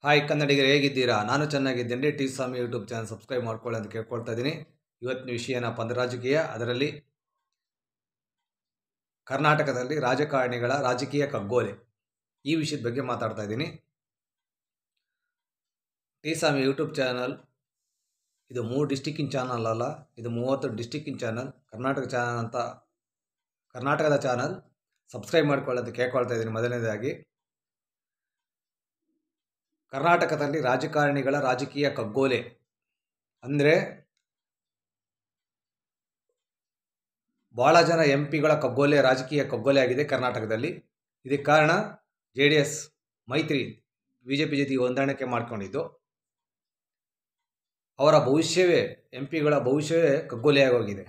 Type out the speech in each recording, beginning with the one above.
Hi ಕನ್ನಡಿಗರು, ಹೇಗಿದ್ದೀರಾ? ನಾನು ಚೆನ್ನಾಗಿದ್ದೇನೆ. ಟಿ ಸ್ವಾಮಿ ಯೂಟ್ಯೂಬ್ ಚಾನಲ್ ಸಬ್ಸ್ಕ್ರೈಬ್ ಮಾಡ್ಕೊಳ್ಳಿ ಅಂತ ಕೇಳ್ಕೊಳ್ತಾ ಇದ್ದೀನಿ. ಇವತ್ತಿನ ವಿಷಯ ಏನಪ್ಪ ಅಂದರೆ ರಾಜಕೀಯ. ಅದರಲ್ಲಿ ಕರ್ನಾಟಕದಲ್ಲಿ ರಾಜಕಾರಣಿಗಳ ರಾಜಕೀಯ ಕಗ್ಗೋಲೆ, ಈ ವಿಷಯದ ಬಗ್ಗೆ ಮಾತಾಡ್ತಾ ಇದ್ದೀನಿ. ಟಿ ಸ್ವಾಮಿ ಯೂಟ್ಯೂಬ್ ಚಾನಲ್ ಇದು 3 ಡಿಸ್ಟಿಕ್ಕಿನ ಚಾನಲ್ ಅಲ್ಲ, ಇದು 30 ಡಿಸ್ಟಿಕ್ಕಿನ ಚಾನಲ್. ಕರ್ನಾಟಕದ ಚಾನಲ್ ಸಬ್ಸ್ಕ್ರೈಬ್ ಮಾಡ್ಕೊಳ್ಳಿ ಅಂತ ಕೇಳ್ಕೊಳ್ತಾ ಇದ್ದೀನಿ. ಮೊದಲನೇದಾಗಿ, ಕರ್ನಾಟಕದಲ್ಲಿ ರಾಜಕಾರಣಿಗಳ ರಾಜಕೀಯ ಕಗ್ಗೋಲೆ ಅಂದರೆ ಭಾಳ ಜನ MP ಗಳ ಕಗ್ಗೋಲೆ, ರಾಜಕೀಯ ಕಗ್ಗೋಲೆ ಆಗಿದೆ ಕರ್ನಾಟಕದಲ್ಲಿ. ಇದಕ್ಕೆ ಕಾರಣ JDS ಮೈತ್ರಿ BJP ಜೊತೆ ಹೊಂದಾಣಿಕೆ ಮಾಡ್ಕೊಂಡಿದ್ದು. ಅವರ ಭವಿಷ್ಯವೇ, MP ಗಳ ಭವಿಷ್ಯವೇ ಕಗ್ಗೋಲೆಯಾಗೋಗಿದೆ.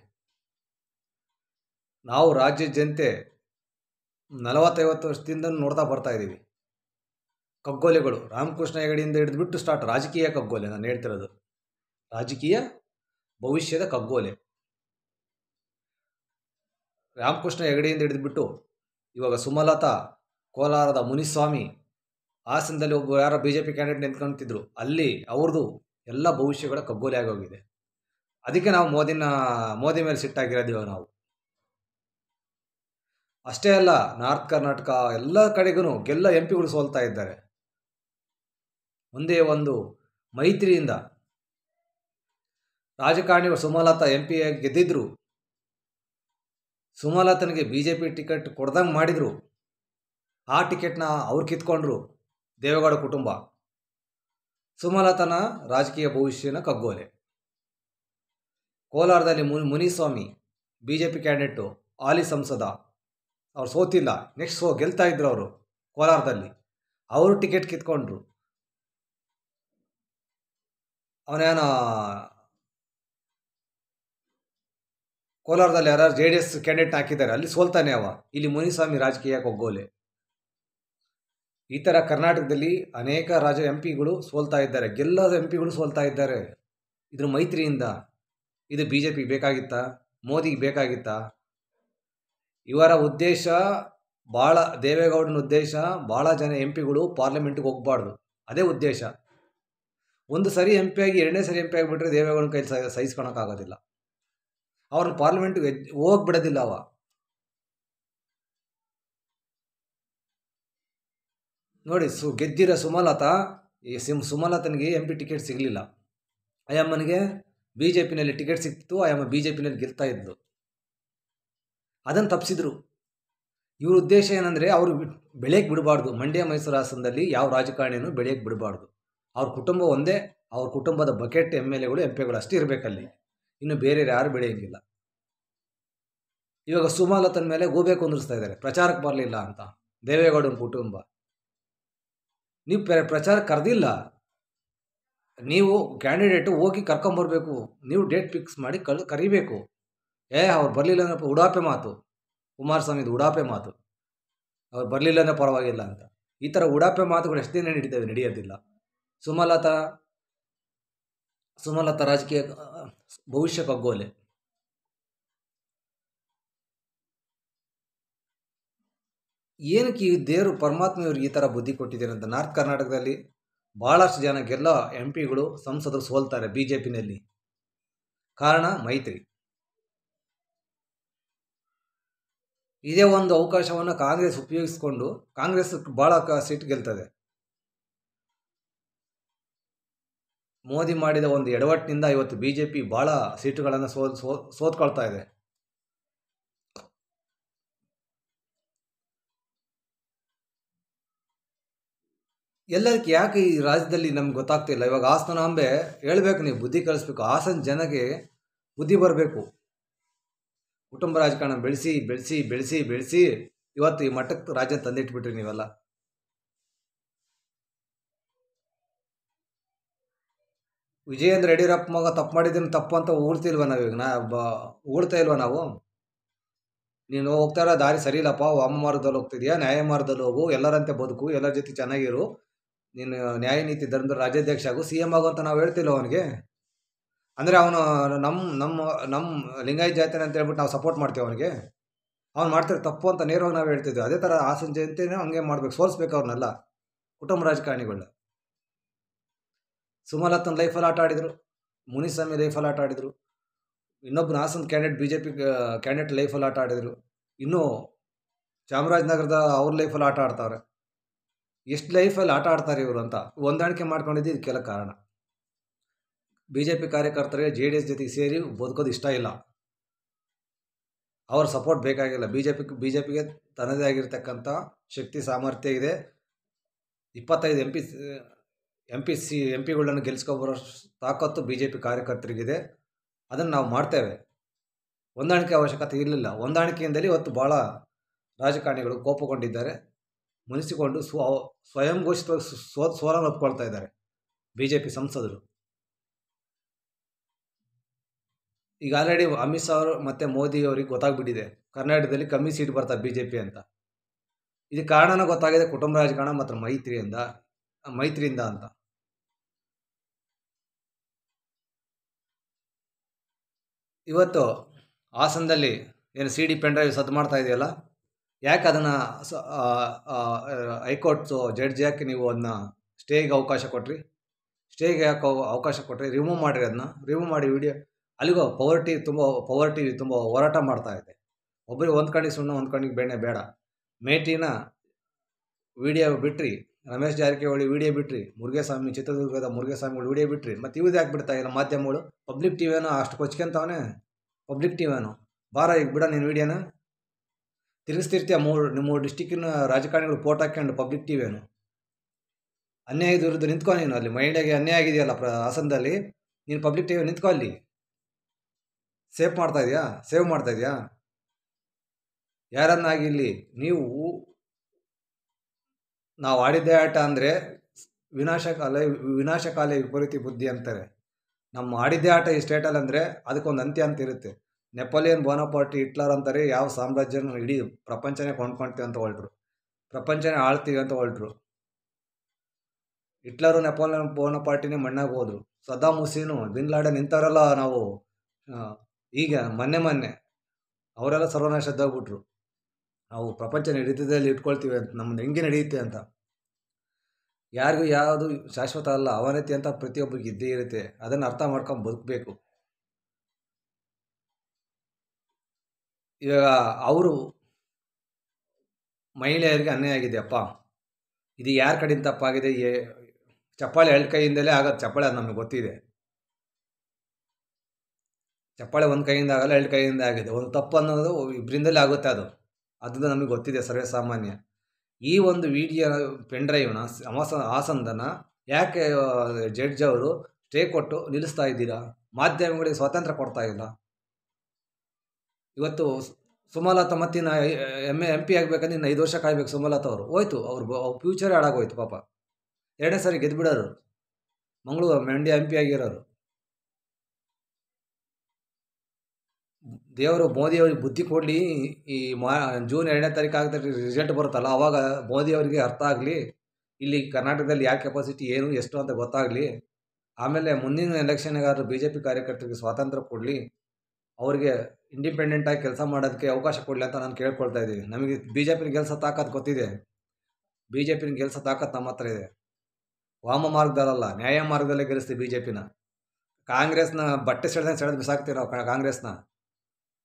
ನಾವು ರಾಜ್ಯದ ಜನತೆ 40-50 ವರ್ಷದಿಂದ ನೋಡ್ತಾ ಬರ್ತಾ ಇದ್ದೀವಿ ಕಗ್ಗೋಲೆಗಳು. ರಾಮಕೃಷ್ಣ ಹೆಗಡೆಯಿಂದ ಹಿಡಿದುಬಿಟ್ಟು ಸ್ಟಾರ್ಟ್ ರಾಜಕೀಯ ಕಗ್ಗೋಲೆ. ನಾನು ಹೇಳ್ತಿರೋದು ರಾಜಕೀಯ ಭವಿಷ್ಯದ ಕಗ್ಗೋಲೆ. ರಾಮಕೃಷ್ಣ ಹೆಗಡೆಯಿಂದ ಹಿಡಿದುಬಿಟ್ಟು ಇವಾಗ ಸುಮಲತಾ, ಕೋಲಾರದ ಮುನಿಸ್ವಾಮಿ, ಹಾಸನದಲ್ಲಿ ಒಬ್ಬ ಯಾರೋ BJP ಕ್ಯಾಂಡಿಡೇಟ್ ನಿಂತ್ಕೊಂತಿದ್ರು, ಅಲ್ಲಿ ಅವ್ರದ್ದು ಎಲ್ಲ ಭವಿಷ್ಯಗಳ ಕಗ್ಗೋಲೆ ಆಗೋಗಿದೆ. ಅದಕ್ಕೆ ನಾವು ಮೋದಿ ಮೇಲೆ ಸಿಟ್ಟಾಗಿರೋದಿವಾಗ ನಾವು. ಅಷ್ಟೇ ಅಲ್ಲ, ನಾರ್ತ್ ಕರ್ನಾಟಕ ಎಲ್ಲ ಕಡೆಗೂ ಎಲ್ಲ MP ಗಳು ಸೋಲ್ತಾ ಇದ್ದಾರೆ. ಒಂದೇ ಒಂದು ಮೈತ್ರಿಯಿಂದ ರಾಜಕಾರಣಿಗಳು ಸುಮಲತಾ MP ಗೆದ್ದಿದ್ರು. ಸುಮಲತನಿಗೆ BJP ಟಿಕೆಟ್ ಕೊಡ್ದಂಗೆ ಮಾಡಿದರು. ಆ ಟಿಕೆಟ್ನ ಅವ್ರು ಕಿತ್ಕೊಂಡ್ರು, ದೇವೇಗೌಡ ಕುಟುಂಬ. ಸುಮಲತನ ರಾಜಕೀಯ ಭವಿಷ್ಯನ ಕಗ್ಗೋಲೆ. ಕೋಲಾರದಲ್ಲಿ ಮುನಿಸ್ವಾಮಿ BJP ಕ್ಯಾಂಡಿಡೇಟು, ಹಾಲಿ ಸಂಸದ, ಅವ್ರು ಸೋತಿಲ್ಲ, ನೆಕ್ಸ್ಟ್ ಗೆಲ್ತಾ ಇದ್ರು ಅವರು ಕೋಲಾರದಲ್ಲಿ. ಅವರು ಟಿಕೆಟ್ ಕಿತ್ಕೊಂಡ್ರು. ಅವನೇನೋ ಕೋಲಾರದಲ್ಲಿ ಯಾರು JDS ಕ್ಯಾಂಡಿಡೇಟ್ ಹಾಕಿದ್ದಾರೆ, ಅಲ್ಲಿ ಸೋಲ್ತಾನೆ ಅವ. ಇಲ್ಲಿ ಮುನಿಸ್ವಾಮಿ ರಾಜಕೀಯ ಕಗ್ಗೋಲೆ. ಈ ಥರ ಕರ್ನಾಟಕದಲ್ಲಿ ಅನೇಕ MP ಗಳು ಸೋಲ್ತಾ ಇದ್ದಾರೆ. ಗೆಲ್ಲದ MP ಗಳು ಸೋಲ್ತಾ ಇದ್ದಾರೆ ಇದ್ರ ಮೈತ್ರಿಯಿಂದ. ಇದು BJP ಬೇಕಾಗಿತ್ತಾ? ಮೋದಿಗೆ ಬೇಕಾಗಿತ್ತಾ? ಇವರ ಉದ್ದೇಶ ಭಾಳ, ದೇವೇಗೌಡನ ಉದ್ದೇಶ ಭಾಳ ಜನ MP ಗಳು ಪಾರ್ಲಿಮೆಂಟ್ಗೆ ಹೋಗಬಾರ್ದು, ಅದೇ ಉದ್ದೇಶ. ಒಂದು ಸರಿ MP ಆಗಿ, ಎರಡನೇ ಸರಿ MP ಆಗಿಬಿಟ್ರೆ ದೇವೇಗೌಡನ ಕೈ ಸಹಿಸ್ಕೊಳಕ್ಕಾಗೋದಿಲ್ಲ. ಅವ್ರನ್ನ ಪಾರ್ಲಿಮೆಂಟ್ಗೆ ಹೋಗ್ಬಿಡೋದಿಲ್ಲ ಅವ. ನೋಡಿ, ಗೆದ್ದಿರೋ ಸುಮಲತಾ, ಈ ಸುಮಲತನಿಗೆ MP ಟಿಕೆಟ್ ಸಿಗಲಿಲ್ಲ. ಅಯ್ಯಮ್ಮನಿಗೆ BJPನಲ್ಲಿ ಟಿಕೆಟ್ ಸಿಕ್ತಿತ್ತು, ಅಯ್ಯಮ್ಮ BJPನಲ್ಲಿ ಗೆಲ್ತಾ ಇದ್ದು. ಅದನ್ನು ತಪ್ಪಿಸಿದ್ರು. ಇವ್ರ ಉದ್ದೇಶ ಏನಂದರೆ, ಅವರು ಬೆಳೆಯಕ್ಕೆ ಬಿಡಬಾರ್ದು. ಮಂಡ್ಯ, ಮೈಸೂರು, ಹಾಸನದಲ್ಲಿ ಯಾವ ರಾಜಕಾರಣಿಯನ್ನು ಬೆಳೆಯಕ್ಕೆ ಬಿಡಬಾರ್ದು. ಅವ್ರ ಕುಟುಂಬ ಒಂದೇ, ಅವ್ರ ಕುಟುಂಬದ ಬಕೆಟ್ MLAಗಳು MP ಗಳು ಅಷ್ಟೇ ಇರಬೇಕಲ್ಲಿ, ಇನ್ನು ಬೇರೆ ಯಾರು ಬೆಳೆಯೋಂಗಿಲ್ಲ. ಇವಾಗ ಸುಮಲತನ ಮೇಲೆ ಗೂಬೆ ಕುಂದಿರಿಸ್ತಾ ಇದ್ದಾರೆ, ಪ್ರಚಾರಕ್ಕೆ ಬರಲಿಲ್ಲ ಅಂತ ದೇವೇಗೌಡನ ಕುಟುಂಬ. ನೀವು ಪ್ರಚಾರಕ್ಕೆ ಕರೆದಿಲ್ಲ, ನೀವು ಕ್ಯಾಂಡಿಡೇಟು ಹೋಗಿ ಕರ್ಕೊಂಬರ್ಬೇಕು, ನೀವು ಡೇಟ್ ಫಿಕ್ಸ್ ಮಾಡಿ ಕರಿಬೇಕು. ಅವ್ರು ಬರಲಿಲ್ಲ ಅಂದ್ರೆ ಉಡಾಪೆ ಮಾತು, ಕುಮಾರಸ್ವಾಮಿದು ಉಡಾಪೆ ಮಾತು, ಅವ್ರು ಬರಲಿಲ್ಲ ಅಂದರೆ ಪರವಾಗಿಲ್ಲ ಅಂತ. ಈ ಥರ ಉಡಾಪೆ ಮಾತುಗಳು ಎಷ್ಟು ದಿನ ನಡೆಯೋದಿಲ್ಲ. ಸುಮಲತಾ ರಾಜಕೀಯ ಭವಿಷ್ಯ ಕಗ್ಗೋಲೆ. ಏನಕ್ಕೆ ಈ ದೇವರು ಪರಮಾತ್ಮ ಇವ್ರಿಗೆ ಈ ಥರ ಬುದ್ಧಿ ಕೊಟ್ಟಿದ್ದಾರೆ ಅಂತ. ನಾರ್ತ್ ಕರ್ನಾಟಕದಲ್ಲಿ ಭಾಳಷ್ಟು ಜನ ಗೆಲ್ಲ MP ಗಳು, ಸಂಸದರು ಸೋಲ್ತಾರೆ BJPನಲ್ಲಿ. ಕಾರಣ ಮೈತ್ರಿ. ಇದೇ ಒಂದು ಅವಕಾಶವನ್ನು ಕಾಂಗ್ರೆಸ್ ಉಪಯೋಗಿಸ್ಕೊಂಡು ಕಾಂಗ್ರೆಸ್ ಭಾಳ ಸೀಟ್ ಗೆಲ್ತದೆ. ಮೋದಿ ಮಾಡಿದ ಒಂದು ಎಡವಟ್ಟಿನಿಂದ ಇವತ್ತು BJP ಭಾಳ ಸೀಟುಗಳನ್ನು ಸೋತ್ಕೊಳ್ತಾ ಇದೆ. ಎಲ್ಲದಕ್ಕೆ ಯಾಕೆ ಈ ರಾಜ್ಯದಲ್ಲಿ ನಮ್ಗೆ ಗೊತ್ತಾಗ್ತಿಲ್ಲ. ಇವಾಗ ಹಾಸನಾಂಬೆ ಹೇಳ್ಬೇಕು, ನೀವು ಬುದ್ಧಿ ಕಲಿಸ್ಬೇಕು. ಹಾಸನ ಜನಕ್ಕೆ ಬುದ್ಧಿ ಬರಬೇಕು. ಕುಟುಂಬ ರಾಜಕಾರಣ ಬೆಳೆಸಿ ಬೆಳೆಸಿ ಬೆಳೆಸಿ ಬೆಳೆಸಿ ಇವತ್ತು ಈ ಮಟ್ಟಕ್ಕೆ ರಾಜ್ಯ ತಂದಿಟ್ಬಿಟ್ರಿ ನೀವೆಲ್ಲ. ವಿಜಯೇಂದ್ರ ಯಡಿಯೂರಪ್ಪ ಮಗ ತಪ್ಪು ಮಾಡಿದ್ದೀನಿ, ತಪ್ಪು ಅಂತ ಉಗುಳ್ತಿಲ್ವ ನಾವೀಗ? ಉಗುಳ್ತಾ ಇಲ್ವ ನಾವು? ನೀನು ಹೋಗ್ತಾ ಇರೋ ದಾರಿ ಸರಿ ಇಲ್ಲಪ್ಪ, ವಾಮ ಮಾರ್ಗದಲ್ಲಿ ಹೋಗ್ತಿದ್ಯಾ, ನ್ಯಾಯ ಮಾರ್ಗದಲ್ಲಿ ಹೋಗು, ಎಲ್ಲರಂತೆ ಬದುಕು, ಎಲ್ಲರ ಜೊತೆ ಚೆನ್ನಾಗಿರು, ನೀನು ನ್ಯಾಯ ನೀತಿ ಧರ್ಮದ ರಾಜ್ಯಾಧ್ಯಕ್ಷ ಆಗು, CM ಆಗು ಅಂತ ನಾವು ಹೇಳ್ತಿಲ್ಲ ಅವನಿಗೆ. ಅಂದರೆ ಅವನು ನಮ್ಮ ಲಿಂಗಾಯತ್ ಜಾತಿನ ಅಂತ ಹೇಳ್ಬಿಟ್ಟು ನಾವು ಸಪೋರ್ಟ್ ಮಾಡ್ತೀವಿ ಅವನಿಗೆ. ಅವ್ನು ಮಾಡ್ತಿರೋ ತಪ್ಪು ಅಂತ ನೇರವಾಗಿ ನಾವು ಹೇಳ್ತಿದ್ವಿ. ಅದೇ ಥರ ಹಾಸನ ಜನತೆನೂ ಹಂಗೆ ಮಾಡ್ಬೇಕು, ಸೋಲಿಸ್ಬೇಕು ಅವ್ರನ್ನೆಲ್ಲ ಕುಟುಂಬ ರಾಜಕಾರಣಿಗಳನ್ನ. ಸುಮಲತನ ಲೈಫಲ್ಲಿ ಆಟ ಆಡಿದರು, ಮುನಿಸ್ವಾಮಿ ಲೈಫಲ್ಲಿ ಆಟ ಆಡಿದರು, ಇನ್ನೊಬ್ಬರು Hassan candidate B J P candidate ಲೈಫಲ್ಲಿ ಆಟ ಆಡಿದರು, ಇನ್ನೂ ಚಾಮರಾಜನಗರದ ಅವ್ರ ಲೈಫಲ್ಲಿ ಆಟ ಆಡ್ತಾವ್ರೆ. ಎಷ್ಟು ಲೈಫಲ್ಲಿ ಆಟ ಆಡ್ತಾರೆ ಇವರು ಅಂತ ಹೊಂದಾಣಿಕೆ ಮಾಡ್ಕೊಂಡಿದ್ದು ಇದಕ್ಕೆಲ್ಲ ಕಾರಣ. ಬಿ ಜೆ ಪಿ ಕಾರ್ಯಕರ್ತರಿಗೆ ಜೆ ಡಿ ಎಸ್ ಜೊತೆಗೆ ಸೇರಿ ಬದುಕೋದು ಇಷ್ಟ ಇಲ್ಲ, ಅವ್ರ ಸಪೋರ್ಟ್ ಬೇಕಾಗಿಲ್ಲ. ಬಿ ಜೆ ಪಿಗೆ ತನ್ನದೇ ಆಗಿರ್ತಕ್ಕಂಥ ಶಕ್ತಿ ಸಾಮರ್ಥ್ಯ ಇದೆ. 25 ಎಂ ಪಿಗಳನ್ನು ಗೆಲ್ಲಿಸ್ಕೊಬರೋ ತಾಕತ್ತು ಬಿ ಜೆ ಪಿ ಕಾರ್ಯಕರ್ತರಿಗಿದೆ. ಅದನ್ನು ನಾವು ಮಾಡ್ತೇವೆ. ಹೊಂದಾಣಿಕೆ ಅವಶ್ಯಕತೆ ಇರಲಿಲ್ಲ. ಹೊಂದಾಣಿಕೆಯಿಂದಲೇ ಇವತ್ತು ಭಾಳ ರಾಜಕಾರಣಿಗಳು ಕೋಪಗೊಂಡಿದ್ದಾರೆ, ಮುನಿಸಿಕೊಂಡು ಸ್ವಯಂ ಘೋಷಿತವಾಗಿ ಸೋಲನ್ನು ಒಪ್ಕೊಳ್ತಾ ಇದ್ದಾರೆ ಬಿ ಜೆ ಪಿ ಸಂಸದರು. ಈಗ ಆಲ್ರೆಡಿ ಅಮಿತ್ ಶಾ ಅವರು ಮತ್ತು ಮೋದಿ ಅವರಿಗೆ ಗೊತ್ತಾಗ್ಬಿಟ್ಟಿದೆ ಕರ್ನಾಟಕದಲ್ಲಿ ಕಮ್ಮಿ ಸೀಟ್ ಬರ್ತಾರೆ ಬಿ ಜೆ ಪಿ ಅಂತ. ಇದಕ್ಕೆ ಕಾರಣನೂ ಗೊತ್ತಾಗಿದೆ, ಕುಟುಂಬ ರಾಜಕಾರಣ ಮತ್ತು ಮೈತ್ರಿಯಿಂದ ಅಂತ. ಇವತ್ತು ಹಾಸನದಲ್ಲಿ ಏನು ಸಿ ಡಿ ಪೆನ್ ಡ್ರೈವ್ ಸದ್ದು ಮಾಡ್ತಾ ಇದೆಯಲ್ಲ, ಯಾಕೆ ಅದನ್ನು ಹೈಕೋರ್ಟ್ ಜಡ್ಜ್ ಯಾಕೆ ನೀವು ಅದನ್ನ ಸ್ಟೇಗೆ ಅವಕಾಶ ಕೊಟ್ರಿ? ಸ್ಟೇಗೆ ಯಾಕೆ ಅವಕಾಶ ಕೊಟ್ರಿ? ರಿಮೂವ್ ಮಾಡಿರಿ, ಅದನ್ನ ರಿಮೂವ್ ಮಾಡಿ. ವಿಡಿಯೋ ಅಲ್ಲಿಗೂ ಪವರ್ ಟಿವಿ ತುಂಬ ಹೋರಾಟ ಮಾಡ್ತಾ ಇದೆ. ಒಬ್ಬರಿಗೆ ಒಂದು ಕಣ್ಣಿಗೆ ಸುಣ್ಣ ಒಂದು ಕಣ್ಣಿಗೆ ಬೆಣ್ಣೆ ಬೇಡ. ಮೇಟಿನ ವಿಡಿಯೋ ಬಿಟ್ರಿ, ರಮೇಶ್ ಜಾರಕಿಹೊಳಿ ವಿಡಿಯೋ ಬಿಟ್ರಿ, ಮುರುಘೇಸ್ವಾಮಿ ಚಿತ್ರದುರ್ಗದ ಮುರುಘೇಸ್ವಾಮಿಗಳು ವಿಡಿಯೋ ಬಿಟ್ರಿ, ಮತ್ತು ಇವ್ದು ಯಾಕೆ ಬಿಡ್ತಾ ಇಲ್ಲ ಮಾಧ್ಯಮಗಳು? ಪಬ್ಲಿಕ್ ಟಿವಿನೋ ಅಷ್ಟು ಕೊಚ್ಕೊಂತವನೇ. ಪಬ್ಲಿಕ್ ಟಿವಿನೋ ಬಾರ ಈಗ ಬಿಡ ನೀನು ವಿಡಿಯೋನ ತಿರುಗಿಸ್ತಿರ್ತೀಯ. ನಿಮ್ಮ ಡಿಸ್ಟಿಕ್ಕಿನ ರಾಜಕಾರಣಿಗಳು ಫೋಟೋ ಹಾಕ್ಕೊಂಡು ಪಬ್ಲಿಕ್ ಟಿವಿಯನ್ನು ಅನ್ಯಾಯದ ವಿರುದ್ಧ ನಿಂತ್ಕೊ. ನೀನು ಅಲ್ಲಿ ಮಹಿಳೆಗೆ ಅನ್ಯಾಯ ಆಗಿದೆಯಲ್ಲ ಹಾಸನದಲ್ಲಿ, ನೀನು ಪಬ್ಲಿಕ್ ಟಿವಿ ನಿಂತ್ಕೊ. ಅಲ್ಲಿ ಸೇವ್ ಮಾಡ್ತಾ ಇದೆಯಾ? ಯಾರನ್ನಾಗಿ ಇಲ್ಲಿ ನಾವು ಆಡಿದ್ದೇ ಆಟ ಅಂದರೆ ವಿನಾಶಕಾಲ ವಿಪರೀತ ಬುದ್ಧಿ ಅಂತಾರೆ. ನಮ್ಮ ಆಡಿದ್ದೇ ಆಟ ಈ ಸ್ಟೇಟಲ್ಲಿ ಅಂದರೆ ಅದಕ್ಕೊಂದು ಅಂತ್ಯ ಅಂತ ಇರುತ್ತೆ. ನೆಪೋಲಿಯನ್ ಬೋನಪಾರ್ಟ್, ಹಿಟ್ಲರ್ ಅಂತಾರೆ ಯಾವ ಸಾಮ್ರಾಜ್ಯನ ಇಡೀ ಪ್ರಪಂಚನೇ ಕೊಂಡ್ಕೊಳ್ತೀವಿ ಅಂತ ಹೊರಟ್ರು, ಪ್ರಪಂಚನೇ ಆಳ್ತೀವಿ ಅಂತ ಹೊರಟ್ರು. ಹಿಟ್ಲರು ನೆಪೋಲಿಯನ್ ಬೋನಪಾರ್ಟಿನೇ ಮಣ್ಣಾಗಿ ಹೋದ್ರು. ಸದ್ದಾಮ್ ಹುಸೇನು, ಬಿನ್ ಲಾಡೆನ್ ನಿಂತವರೆಲ್ಲ ನಾವು ಈಗ ಮೊನ್ನೆ ಅವರೆಲ್ಲ ಸರ್ವನಾಶದ್ದಾಗ್ಬಿಟ್ರು. ನಾವು ಪ್ರಪಂಚನ ಹಿಡಿತದಲ್ಲಿ ಇಟ್ಕೊಳ್ತೀವಿ ಅಂತ, ನಮ್ಮದು ಹೆಂಗೆ ನಡೆಯುತ್ತೆ ಅಂತ. ಯಾರಿಗೂ ಯಾವುದು ಶಾಶ್ವತ ಅಲ್ಲ, ಅವನತಿ ಅಂತ ಪ್ರತಿಯೊಬ್ಬರಿಗೆ ಇದ್ದೇ ಇರುತ್ತೆ. ಅದನ್ನು ಅರ್ಥ ಮಾಡ್ಕೊಂಡು ಬದುಕಬೇಕು. ಇವಾಗ ಅವರು ಮಹಿಳೆಯರಿಗೆ ಅನ್ಯಾಯ ಆಗಿದೆಯಪ್ಪ, ಇದು ಯಾರ ಕಡೆಯಿಂದ ತಪ್ಪಾಗಿದೆ? ಚಪ್ಪಾಳೆ 2 ಕೈಯಿಂದಲೇ ಆಗೋದು. ಚಪ್ಪಾಳೆ ಅದು ನಮಗೆ ಗೊತ್ತಿದೆ. ಚಪ್ಪಾಳೆ 1 ಕೈಯಿಂದ ಆಗಲ್ಲ, 2 ಕೈಯಿಂದ ಆಗಿದೆ. ಒಂದು ತಪ್ಪು ಅನ್ನೋದು ಇಬ್ಬರಿಂದಲೇ ಆಗುತ್ತೆ. ಅದು ನಮಗೆ ಗೊತ್ತಿದೆ, ಸರ್ವೇ ಸಾಮಾನ್ಯ. ಈ ಒಂದು ವಿಡಿಯೋ ಪೆನ್ ಡ್ರೈವ್ನ ಹಾಸನದನ್ನು ಯಾಕೆ ಜಡ್ಜ್ ಅವರು ಸ್ಟೇ ಕೊಟ್ಟು ನಿಲ್ಲಿಸ್ತಾ ಇದ್ದೀರಾ? ಮಾಧ್ಯಮಗಳಿಗೆ ಸ್ವಾತಂತ್ರ್ಯ ಕೊಡ್ತಾ ಇಲ್ಲ. ಇವತ್ತು ಸುಮಲತಾ ಮತ್ತಿನ ಎಂ ಪಿ ಆಗಬೇಕಂದ್ರೆ ಇನ್ನು 5 ವರ್ಷ ಕಾಯ್ಬೇಕು. ಸುಮಲತಾ ಅವರು ಹೋಯ್ತು, ಅವ್ರ ಫ್ಯೂಚರೇ ಹಾಳಾಗೋಯ್ತು ಪಾಪ. 2ನೇ ಸಾರಿ ಗೆದ್ದುಬಿಡೋರು, ಮಂಡ್ಯ ಎಂ ಪಿ ಆಗಿರೋರು. ದೇವರು ಮೋದಿಯವ್ರಿಗೆ ಬುದ್ಧಿ ಕೊಡಲಿ. ಈ ಜೂನ್ 2ನೇ ತಾರೀಕು ಆಗ್ತದೆ ರಿಸಲ್ಟ್ ಬರುತ್ತಲ್ಲ, ಆವಾಗ ಮೋದಿಯವರಿಗೆ ಅರ್ಥ ಆಗಲಿ ಇಲ್ಲಿ ಕರ್ನಾಟಕದಲ್ಲಿ ಯಾವ ಕೆಪಾಸಿಟಿ ಏನು ಎಷ್ಟು ಅಂತ ಗೊತ್ತಾಗಲಿ. ಆಮೇಲೆ ಮುಂದಿನ ಎಲೆಕ್ಷನ್ಗಾದ್ರೂ ಬಿ ಜೆ ಪಿ ಕಾರ್ಯಕರ್ತರಿಗೆ ಸ್ವಾತಂತ್ರ್ಯ ಕೊಡಲಿ, ಅವರಿಗೆ ಇಂಡಿಪೆಂಡೆಂಟಾಗಿ ಕೆಲಸ ಮಾಡೋದಕ್ಕೆ ಅವಕಾಶ ಕೊಡಲಿ ಅಂತ ನಾನು ಕೇಳ್ಕೊಳ್ತಾ ಇದ್ದೀವಿ. ನಮಗೆ ಬಿ ಜೆ ಪಿನ ಗೆಲ್ಸೋ ತಾಕತ್ತು ಗೊತ್ತಿದೆ. ಬಿ ಜೆ ಪಿನ ಗೆಲ್ಸೋ ತಾಕತ್ತು ನಮ್ಮ ಹತ್ರ ಇದೆ. ವಾಮ ಮಾರ್ಗದಲ್ಲ, ನ್ಯಾಯ ಮಾರ್ಗದಲ್ಲೇ ಗೆಲ್ಲಿಸ್ತೀವಿ ಬಿ ಜೆ ಪಿನ. ಕಾಂಗ್ರೆಸ್ನ ಬಟ್ಟೆ ಸೆಳೆದು ಬಿಸಾಕ್ತೀವಿ ನಾವು. ಕಾಂಗ್ರೆಸ್ನ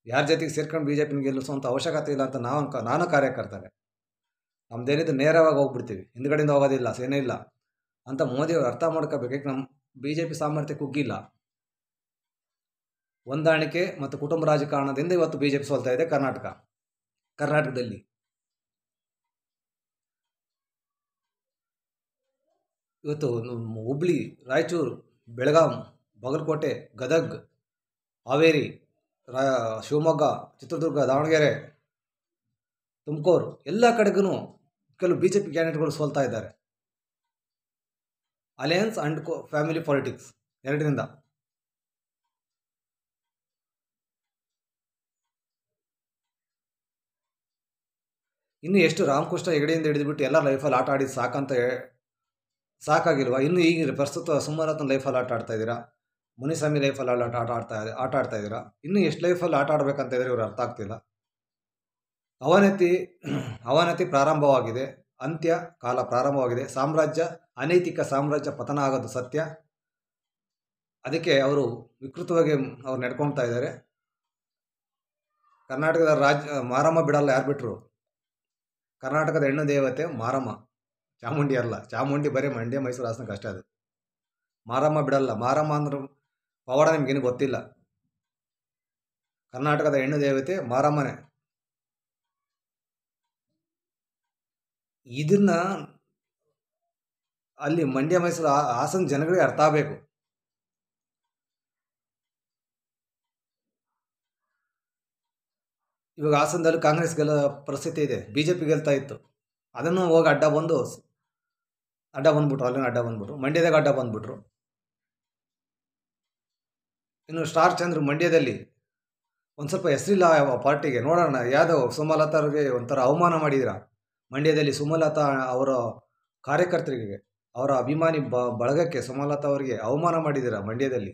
ಯಾರ ಜೊತೆಗೆ ಸೇರ್ಕೊಂಡು ಬಿ ಜೆ ಪಿನ ಗೆಲ್ಲಿಸುವಂಥ ಅವಶ್ಯಕತೆ ಇಲ್ಲ ಅಂತ ನಾನು ಕಾರ್ಯಕರ್ತರೆ. ನಮ್ಮದೇನಿದ್ದು ನೇರವಾಗಿ ಹೋಗ್ಬಿಡ್ತೀವಿ, ಹಿಂದ್ಗಡೆಯಿಂದ ಹೋಗೋದಿಲ್ಲ, ಸೇನೇ ಇಲ್ಲ ಅಂತ ಮೋದಿಯವರು ಅರ್ಥ ಮಾಡ್ಕೋಬೇಕು. ನಮ್ಮ ಬಿ ಜೆ ಪಿ ಸಾಮರ್ಥ್ಯ ಕುಗ್ಗಿಲ್ಲ. ಹೊಂದಾಣಿಕೆ ಮತ್ತು ಕುಟುಂಬ ರಾಜಕಾರಣದಿಂದ ಇವತ್ತು ಬಿ ಜೆ ಪಿ ಸೋಲ್ತಾ ಇದೆ ಕರ್ನಾಟಕದಲ್ಲಿ. ಇವತ್ತು ಹುಬ್ಳಿ, ರಾಯಚೂರು, ಬೆಳಗಾಂ, ಬಾಗಲಕೋಟೆ, ಗದಗ್, ಹಾವೇರಿ, ಶಿವಮೊಗ್ಗ, ಚಿತ್ರದುರ್ಗ, ದಾವಣಗೆರೆ, ತುಮಕೂರು ಎಲ್ಲ ಕಡೆಗೂ ಕೆಲವು ಬಿ ಜೆ ಪಿ ಕ್ಯಾಂಡಿಡೇಟ್ಗಳು ಸೋಲ್ತಾ ಇದ್ದಾರೆ. ಅಲಯನ್ಸ್ ಅಂಡ್ ಫ್ಯಾಮಿಲಿ ಪಾಲಿಟಿಕ್ಸ್ 2ರಿಂದ. ಇನ್ನು ಎಷ್ಟು ರಾಮಕೃಷ್ಣ ಹೆಗಡೆಯಿಂದ ಹಿಡಿದುಬಿಟ್ಟು ಎಲ್ಲ ಲೈಫಲ್ಲಿ ಆಟ ಆಡಿ ಸಾಕಾಗಿಲ್ವಾ? ಇನ್ನು ಈಗ ಪ್ರಸ್ತುತ ಸುಮಲತನ ಲೈಫಲ್ಲಿ ಆಟ ಆಡ್ತಾ ಇದ್ದೀರಾ, ಮುನಿಸ್ವಾಮಿ ಲೈಫಲ್ಲಿ ಆಟ ಆಡ್ತಾ ಇದ್ದೀರಾ. ಇನ್ನು ಎಷ್ಟು ಲೈಫಲ್ಲಿ ಆಟ ಆಡಬೇಕಂತ ಇದ್ರೆ ಇವ್ರು ಅರ್ಥ ಆಗ್ತಿಲ್ಲ. ಅವನತಿ ಪ್ರಾರಂಭವಾಗಿದೆ, ಅಂತ್ಯ ಕಾಲ ಪ್ರಾರಂಭವಾಗಿದೆ. ಅನೈತಿಕ ಸಾಮ್ರಾಜ್ಯ ಪತನ ಆಗೋದು ಸತ್ಯ. ಅದಕ್ಕೆ ಅವರು ವಿಕೃತವಾಗಿ ಅವ್ರು ನಡ್ಕೊಳ್ತಾ ಇದ್ದಾರೆ. ಕರ್ನಾಟಕದ ಮಾರಮ್ಮ ಬಿಡಲ್ಲ, ಯಾರು ಬಿಟ್ಟರು. ಕರ್ನಾಟಕದ ಹೆಣ್ಣು ದೇವತೆ ಮಾರಮ್ಮ, ಚಾಮುಂಡಿ ಅಲ್ಲ. ಚಾಮುಂಡಿ ಬರೀ ಮಂಡ್ಯ, ಮೈಸೂರು, ಹಾಸನಕ್ಕೆ ಅಷ್ಟೇ. ಅದು ಮಾರಮ್ಮ ಬಿಡಲ್ಲ. ಮಾರಮ್ಮ ಅಂದ್ರೆ ಪವಾಡ ನಿಮ್ಗೇನು ಗೊತ್ತಿಲ್ಲ. ಕರ್ನಾಟಕದ ಹೆಣ್ಣು ದೇವತೆ ಮಾರಮ್ಮನೇ. ಇದನ್ನ ಅಲ್ಲಿ ಮಂಡ್ಯ, ಮೈಸೂರು, ಹಾಸನ ಜನಗಳಿಗೆ ಅರ್ಥ ಆಗಬೇಕು. ಇವಾಗ ಹಾಸನದಲ್ಲಿ ಕಾಂಗ್ರೆಸ್ ಗೆಲ್ಲ ಪರಿಸ್ಥಿತಿ ಇದೆ, BJP ಗೆಲ್ತಾ ಇತ್ತು. ಅದನ್ನು ಹೋಗಿ ಅಡ್ಡ ಬಂದ್ಬಿಟ್ರು. ಅಲ್ಲಿನ ಅಡ್ಡ ಬಂದ್ಬಿಟ್ರು. ಮಂಡ್ಯದಾಗ ಅಡ್ಡ ಬಂದ್ಬಿಟ್ರು. ಇನ್ನು ಸ್ಟಾರ್ ಚಂದ್ರ ಮಂಡ್ಯದಲ್ಲಿ ಒಂದು ಸ್ವಲ್ಪ ಹೆಸರಿಲ್ಲ ಪಾರ್ಟಿಗೆ. ನೋಡೋಣ, ಯಾವ್ದೋ ಸುಮಲತಾ ಅವ್ರಿಗೆ ಒಂಥರ ಅವಮಾನ ಮಾಡಿದಿರ. ಮಂಡ್ಯದಲ್ಲಿ ಸುಮಲತಾ ಅವರ ಕಾರ್ಯಕರ್ತರಿಗೆ, ಅವರ ಅಭಿಮಾನಿ ಬಳಗಕ್ಕೆ ಸುಮಲತಾ ಅವರಿಗೆ ಅವಮಾನ ಮಾಡಿದಿರ. ಮಂಡ್ಯದಲ್ಲಿ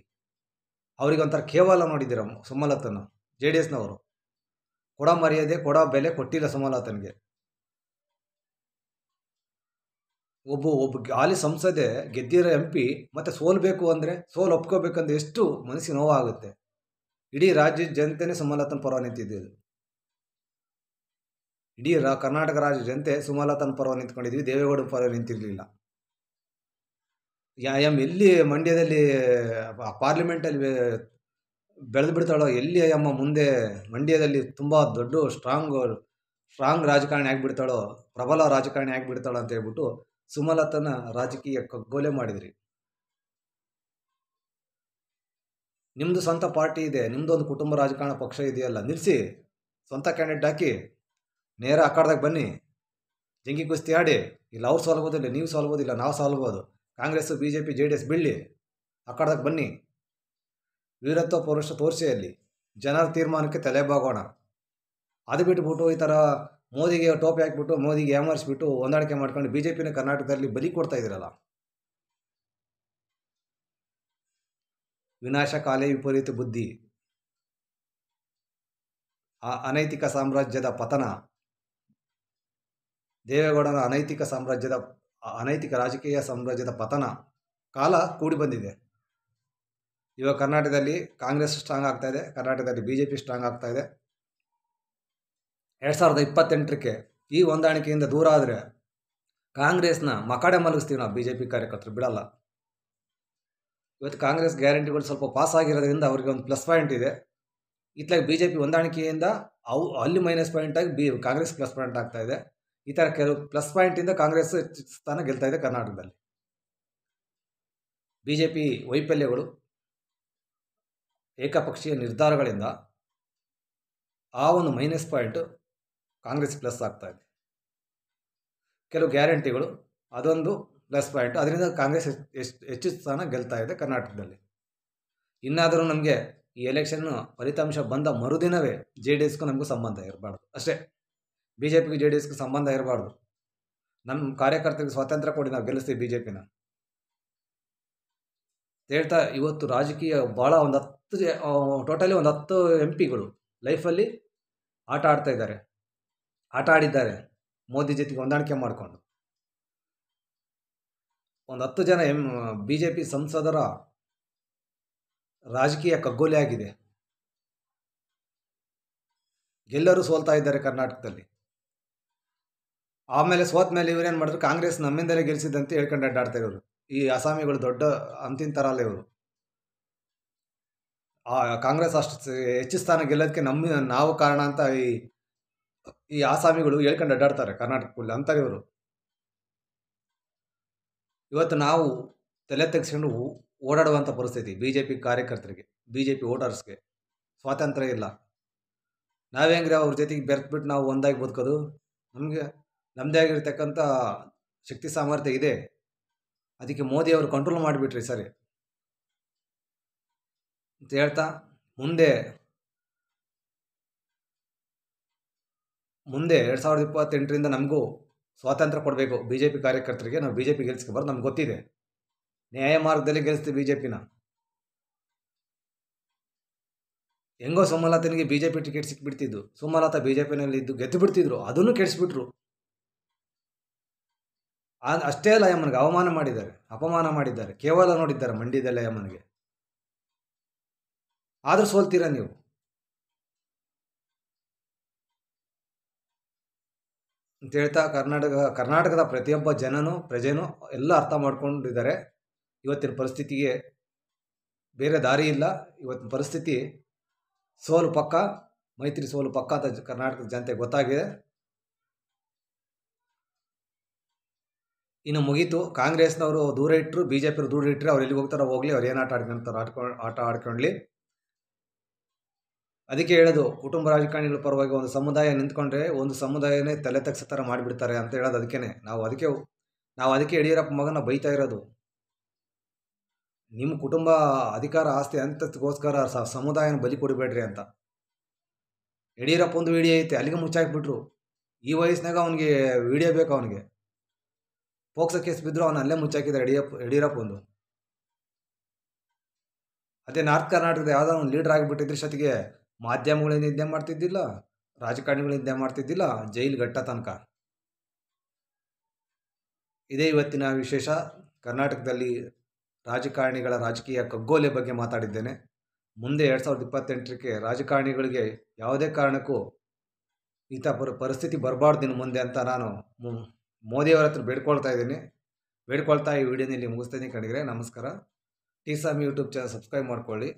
ಅವರಿಗೆ ಒಂಥರ ಕೇವಲ ನೋಡಿದ್ದೀರ ಸುಮಲತನ. JDSನವರು ಕೊಡ ಮರ್ಯಾದೆ, ಕೊಡ ಬೆಲೆ ಕೊಟ್ಟಿಲ್ಲ ಸುಮಲತನಿಗೆ. ಒಬ್ಬ ಹಾಲಿ ಸಂಸದೆ ಗೆದ್ದಿರೋ MP ಮತ್ತೆ ಸೋಲ್ಬೇಕು ಅಂದರೆ, ಒಪ್ಕೋಬೇಕಂದ್ರೆ ಎಷ್ಟು ಮನಸ್ಸಿಗೆ ನೋವಾಗುತ್ತೆ. ಇಡೀ ರಾಜ್ಯದ ಜನತೆನೇ ಸುಮಲತನ ಪರ ನಿಂತಿದ್ದು. ಇಡೀ ಕರ್ನಾಟಕ ರಾಜ್ಯ ಜನತೆ ಸುಮಲತನ ಪರ ನಿಂತ್ಕೊಂಡಿದ್ವಿ, ದೇವೇಗೌಡ ಪರ ನಿಂತಿರಲಿಲ್ಲ. ಎಲ್ಲಿ ಮಂಡ್ಯದಲ್ಲಿ ಪಾರ್ಲಿಮೆಂಟಲ್ಲಿ ಬೆಳೆದು ಬಿಡ್ತಾಳೋ, ಎಲ್ಲಿ ಅಮ್ಮ ಮುಂದೆ ಮಂಡ್ಯದಲ್ಲಿ ತುಂಬ ದೊಡ್ಡ ಸ್ಟ್ರಾಂಗ್ ರಾಜಕಾರಣಿ ಆಗಿಬಿಡ್ತಾಳೋ, ಪ್ರಬಲ ರಾಜಕಾರಣಿ ಆಗಿಬಿಡ್ತಾಳೋ ಅಂತ ಹೇಳ್ಬಿಟ್ಟು ಸುಮಲತನ ರಾಜಕೀಯ ಕಗ್ಗೊಲೆ ಮಾಡಿದ್ರಿ. ನಿಮ್ಮದು ಸ್ವಂತ ಪಾರ್ಟಿ ಇದೆ, ನಿಮ್ಮದೊಂದು ಕುಟುಂಬ ರಾಜಕಾರಣ ಪಕ್ಷ ಇದೆಯಲ್ಲ, ನಿಲ್ಲಿಸಿ, ಸ್ವಂತ ಕ್ಯಾಂಡಿಡೇಟ್ ಹಾಕಿ, ನೇರ ಅಖಾಡದಾಗ ಬನ್ನಿ, ಜಂಗಿ ಕುಸ್ತಿ ಆಡಿ. ಇಲ್ಲ ಅವ್ರು ಸೋಲ್ಬೋದು, ಇಲ್ಲ ನೀವು ಸೋಲ್ಬೋದು, ಇಲ್ಲ ನಾವು ಸೋಲ್ಬೋದು. ಕಾಂಗ್ರೆಸ್ಸು, BJP, JDS ಬಿಡಲಿ, ಅಖಾಡದಾಗ ಬನ್ನಿ, ವೀರತ್ವ ಪೌರುಷ ತೋರಿಸಿ. ಅಲ್ಲಿ ಜನರ ತೀರ್ಮಾನಕ್ಕೆ ತಲೆಬಾಗೋಣ. ಅದು ಬಿಟ್ಬಿಟ್ಟು ಈ ಥರ ಮೋದಿಗೆ ಟೋಪಿ ಹಾಕಿಬಿಟ್ಟು, ಮೋದಿಗೆ ಯಾಮರ್ಸ್ಬಿಟ್ಟು ಹೊಂದಾಣಿಕೆ ಮಾಡ್ಕೊಂಡು BJPನ ಕರ್ನಾಟಕದಲ್ಲಿ ಬಲಿ ಕೊಡ್ತಾ ಇದ್ದೀರಲ್ಲ. ವಿನಾಶಕಾಲೇ ವಿಪರೀತ ಬುದ್ಧಿ, ಅನೈತಿಕ ಸಾಮ್ರಾಜ್ಯದ ಪತನ, ದೇವೇಗೌಡನ ಅನೈತಿಕ ರಾಜಕೀಯ ಸಾಮ್ರಾಜ್ಯದ ಪತನ ಕಾಲ ಕೂಡಿ ಬಂದಿದೆ. ಇವಾಗ ಕರ್ನಾಟಕದಲ್ಲಿ ಕಾಂಗ್ರೆಸ್ ಸ್ಟ್ರಾಂಗ್ ಆಗ್ತಾ ಇದೆ, ಕರ್ನಾಟಕದಲ್ಲಿ BJP ಸ್ಟ್ರಾಂಗ್ ಆಗ್ತಾ ಇದೆ. 2028ಕ್ಕೆ ಈ ಹೊಂದಾಣಿಕೆಯಿಂದ ದೂರ ಆದರೆ ಕಾಂಗ್ರೆಸ್ನ ಮಕಾಡೆ ಮಲಗಿಸ್ತೀವಿ ನಾವು. BJP ಕಾರ್ಯಕರ್ತರು ಬಿಡಲ್ಲ. ಇವತ್ತು ಕಾಂಗ್ರೆಸ್ ಗ್ಯಾರಂಟಿಗಳು ಸ್ವಲ್ಪ ಪಾಸ್ ಆಗಿರೋದ್ರಿಂದ ಅವ್ರಿಗೆ ಒಂದು ಪ್ಲಸ್ ಪಾಯಿಂಟ್ ಇದೆ. ಇತ್ಲಾಗಿ BJP ಹೊಂದಾಣಿಕೆಯಿಂದ ಅಲ್ಲಿ ಮೈನಸ್ ಪಾಯಿಂಟ್ ಆಗಿ ಕಾಂಗ್ರೆಸ್ ಪ್ಲಸ್ ಪಾಯಿಂಟ್ ಆಗ್ತಾ ಇದೆ. ಈ ಥರ ಕೆಲವು ಪ್ಲಸ್ ಪಾಯಿಂಟಿಂದ ಕಾಂಗ್ರೆಸ್ ಸ್ಥಾನ ಗೆಲ್ತಾ ಇದೆ ಕರ್ನಾಟಕದಲ್ಲಿ. BJP ವೈಫಲ್ಯಗಳು, ಏಕಪಕ್ಷೀಯ ನಿರ್ಧಾರಗಳಿಂದ ಆ ಒಂದು ಮೈನಸ್ ಪಾಯಿಂಟು ಕಾಂಗ್ರೆಸ್ ಪ್ಲಸ್ ಆಗ್ತಾ ಇದೆ. ಕೆಲವು ಗ್ಯಾರಂಟಿಗಳು, ಅದೊಂದು ಪ್ಲಸ್ ಪಾಯಿಂಟ್. ಅದರಿಂದ ಕಾಂಗ್ರೆಸ್ ಹೆಚ್ಚು ಸ್ಥಾನ ಗೆಲ್ತಾ ಇದೆ ಕರ್ನಾಟಕದಲ್ಲಿ. ಇನ್ನಾದರೂ ನಮಗೆ ಈ ಎಲೆಕ್ಷನ್ನು ಫಲಿತಾಂಶ ಬಂದ ಮರುದಿನವೇ JDSಗೂ ನಮಗೂ ಸಂಬಂಧ ಇರಬಾರ್ದು ಅಷ್ಟೇ. BJPಗೂ JDSಗೂ ಸಂಬಂಧ ಇರಬಾರ್ದು. ನಮ್ಮ ಕಾರ್ಯಕರ್ತರಿಗೆ ಸ್ವಾತಂತ್ರ್ಯ ಕೊಡಿ, ನಾವು ಗೆಲ್ಲಿಸ್ತೀವಿ BJPನ ಹೇಳ್ತಾ. ಇವತ್ತು ರಾಜಕೀಯ ಭಾಳ ಟೋಟಲಿ ಒಂದು 10 MPಗಳು ಲೈಫಲ್ಲಿ ಆಟ ಆಡಿದ್ದಾರೆ ಮೋದಿ ಜೊತೆಗೆ ಹೊಂದಾಣಿಕೆ ಮಾಡಿಕೊಂಡು. ಒಂದು 10 ಜನ BJP ಸಂಸದರ ರಾಜಕೀಯ ಕಗ್ಗೊಲೆ ಆಗಿದೆ. ಎಲ್ಲರೂ ಸೋಲ್ತಾ ಇದ್ದಾರೆ ಕರ್ನಾಟಕದಲ್ಲಿ. ಆಮೇಲೆ ಸೋತ ಮೇಲೆ ಇವರೇನು ಮಾಡಿದ್ರು, ಕಾಂಗ್ರೆಸ್ ನಮ್ಮಿಂದಲೇ ಗೆಲ್ಲಿಸಿದಂತೆ ಹೇಳ್ಕೊಂಡು ಅಡ್ಡಾಡ್ತಾ ಇರೋರು. ಈ ಅಸ್ಸಾಮಿಗಳು ದೊಡ್ಡ ಅಂತಿನ ಥರ ಅಲ್ಲ ಇವರು. ಕಾಂಗ್ರೆಸ್ ಅಷ್ಟು ಹೆಚ್ಚು ಸ್ಥಾನ ಗೆಲ್ಲೋದಕ್ಕೆ ನಾವು ಕಾರಣ ಅಂತ ಈ ಆಸಾಮಿಗಳು ಹೇಳ್ಕೊಂಡು ಅಡ್ಡಾಡ್ತಾರೆ ಕರ್ನಾಟಕ ಫುಲ್ ಅಂತಾರೆ ಇವರು. ಇವತ್ತು ನಾವು ತಲೆ ತೆಗೆಸ್ಕೊಂಡು ಓಡಾಡುವಂಥ ಪರಿಸ್ಥಿತಿ. BJP ಕಾರ್ಯಕರ್ತರಿಗೆ, BJP ವೋಟರ್ಸ್ಗೆ ಸ್ವಾತಂತ್ರ್ಯ ಇಲ್ಲ. ನಾವೇಂಗ್ರೆ ಅವ್ರ ಜೊತೆಗೆ ಬೆರೆತ್ಬಿಟ್ಟು ನಾವು ಒಂದಾಗಿ ಬದುಕೋದು. ನಮಗೆ ನಮ್ಮದೇ ಆಗಿರ್ತಕ್ಕಂಥ ಶಕ್ತಿ ಸಾಮರ್ಥ್ಯ ಇದೆ. ಅದಕ್ಕೆ ಮೋದಿ ಅವರು ಕಂಟ್ರೋಲ್ ಮಾಡಿಬಿಟ್ರಿ ಸರಿ ಅಂತ ಹೇಳ್ತಾ, ಮುಂದೆ 2028ರಿಂದ ನಮಗೂ ಸ್ವಾತಂತ್ರ್ಯ ಕೊಡಬೇಕು BJP ಕಾರ್ಯಕರ್ತರಿಗೆ. ನಾವು BJP ಗೆಲ್ಸ್ಕೊಬಾರ್ದು, ನಮ್ಗೆ ಗೊತ್ತಿದೆ. ನ್ಯಾಯ ಮಾರ್ಗದಲ್ಲಿ ಗೆಲ್ಲಿಸ್ತೀವಿ BJPನ. ಹೆಂಗೋ ಸುಮಲತನಿಗೆ BJP ಟಿಕೆಟ್ ಸಿಕ್ಬಿಡ್ತಿದ್ದು, ಸುಮಲತಾ BJPನಲ್ಲಿ ಇದ್ದು ಗೆದ್ದು ಬಿಡ್ತಿದ್ರು. ಅದನ್ನು ಕೆಡಿಸ್ಬಿಟ್ರು. ಅಷ್ಟೇ ಅಲ್ಲ, ಅಯ್ಯಮ್ಮನಿಗೆ ಅಪಮಾನ ಮಾಡಿದ್ದಾರೆ, ಕೇವಲ ನೋಡಿದ್ದಾರೆ ಮಂಡ್ಯದಲ್ಲಿ ಅಯ್ಯಮ್ಮನಿಗೆ. ಆದರೂ ಸೋಲ್ತೀರಾ ನೀವು. ಅಂತ ಹೇಳ್ತಾ ಕರ್ನಾಟಕದ ಪ್ರತಿಯೊಬ್ಬ ಪ್ರಜೆನೂ ಎಲ್ಲ ಅರ್ಥ ಮಾಡ್ಕೊಂಡಿದ್ದಾರೆ. ಇವತ್ತಿನ ಪರಿಸ್ಥಿತಿಗೆ ಬೇರೆ ದಾರಿ ಇಲ್ಲ. ಇವತ್ತಿನ ಪರಿಸ್ಥಿತಿ ಸೋಲು ಪಕ್ಕ, ಮೈತ್ರಿ ಸೋಲು ಪಕ್ಕ ಅಂತ ಕರ್ನಾಟಕದ ಜನತೆ ಗೊತ್ತಾಗಿದೆ. ಇನ್ನು ಮುಗೀತು. ಕಾಂಗ್ರೆಸ್ನವರು ದೂರ ಇಟ್ಟರು, ಬಿ ಜೆ ಪಿಯವರು ದೂರ ಇಟ್ಟರೆ ಅವ್ರು ಎಲ್ಲಿಗೆ ಹೋಗ್ತಾರೋ ಹೋಗಲಿ, ಅವ್ರು ಏನು ಆಟ ಆಡ್ಕೊಳ್ಳಿ. ಅದಕ್ಕೆ ಹೇಳೋದು, ಕುಟುಂಬ ರಾಜಕಾರಣಿಗಳ ಪರವಾಗಿ ಒಂದು ಸಮುದಾಯ ನಿಂತ್ಕೊಂಡ್ರೆ ಒಂದು ಸಮುದಾಯನೇ ತಲೆ ತಗ್ಸೋ ಥರ ಮಾಡಿಬಿಡ್ತಾರೆ ಅಂತ ಹೇಳೋದು. ನಾವು ಅದಕ್ಕೆ ಯಡಿಯೂರಪ್ಪ ಮಗನ ಬೈತಾ ಇರೋದು. ನಿಮ್ಮ ಕುಟುಂಬ ಅಧಿಕಾರ ಆಸ್ತಿ ಅಂತಗೋಸ್ಕರ ಸಮುದಾಯನ ಬಲಿ ಕೊಡಬೇಡ್ರಿ ಅಂತ. ಯಡಿಯೂರಪ್ಪ ಒಂದು ವಿಡಿಯೋ ಐತೆ, ಅಲ್ಲಿಗೆ ಮುಚ್ಚಾಕ್ಬಿಟ್ರು. ಈ ವಯಸ್ಸಿನಾಗ ಅವನಿಗೆ ವಿಡಿಯೋ ಬೇಕು. ಅವನಿಗೆ ಪೋಕ್ಸೋ ಕೇಸ್ ಬಿದ್ದರು, ಅವನು ಅಲ್ಲೇ ಮುಚ್ಚಾಕಿದ್ದಾರೆ ಯಡಿಯೂರಪ್ಪ ಒಂದು. ಅದೇ ನಾರ್ತ್ ಕರ್ನಾಟಕದ ಯಾವುದೋ ಒಂದು ಲೀಡರ್ ಆಗಿಬಿಟ್ಟಿದ್ರ ಜೊತೆಗೆ ಮಾಧ್ಯಮಗಳು ನಿದ್ದೆ ಮಾಡ್ತಿದ್ದಿಲ್ಲ, ರಾಜಕಾರಣಿಗಳು ನಿದ್ದೆ ಮಾಡ್ತಿದ್ದಿಲ್ಲ, ಜೈಲು ಗಟ್ಟ ತನಕ. ಇದೇ ಇವತ್ತಿನ ವಿಶೇಷ. ಕರ್ನಾಟಕದಲ್ಲಿ ರಾಜಕಾರಣಿಗಳ ರಾಜಕೀಯ ಕಗ್ಗೋಲೆ ಬಗ್ಗೆ ಮಾತಾಡಿದ್ದೇನೆ. ಮುಂದೆ 2028ಕ್ಕೆ ರಾಜಕಾರಣಿಗಳಿಗೆ ಯಾವುದೇ ಕಾರಣಕ್ಕೂ ಇಂಥ ಪರಿಸ್ಥಿತಿ ಬರಬಾರ್ದು ಇನ್ನು ಮುಂದೆ ಅಂತ ನಾನು ಮೋದಿಯವರ ಹತ್ರ ಬೇಡ್ಕೊಳ್ತಾ ಈ ವಿಡಿಯೋನ ಇಲ್ಲಿ ಮುಗಿಸ್ತೀನಿ. ಕಣಿಗರೆ ನಮಸ್ಕಾರ. ಟಿ-ಸಾಮ್ ಯೂಟ್ಯೂಬ್ ಚಾನಲ್ ಸಬ್ಸ್ಕ್ರೈಬ್ ಮಾಡ್ಕೊಳ್ಳಿ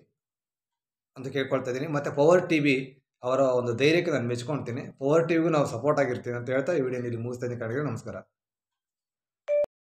ಅಂತ ಕೇಳ್ಕೊಳ್ತಾ ಇದ್ದೀನಿ. ಮತ್ತು ಪವರ್ ಟಿವಿ ಅವರ ಒಂದು ಧೈರ್ಯಕ್ಕೆ ನಾನು ಮೆಚ್ಕೊಳ್ತೀನಿ. ಪವರ್ ಟಿವಿಗೂ ನಾವು ಸಪೋರ್ಟ್ ಆಗಿರ್ತೀನಿ ಅಂತ ಹೇಳ್ತಾ ಈ ವಿಡಿಯೋನ ಇಲ್ಲಿ ಮುಗಿಸ್ತೀನಿ. ಕಣಿಗರೆ ನಮಸ್ಕಾರ.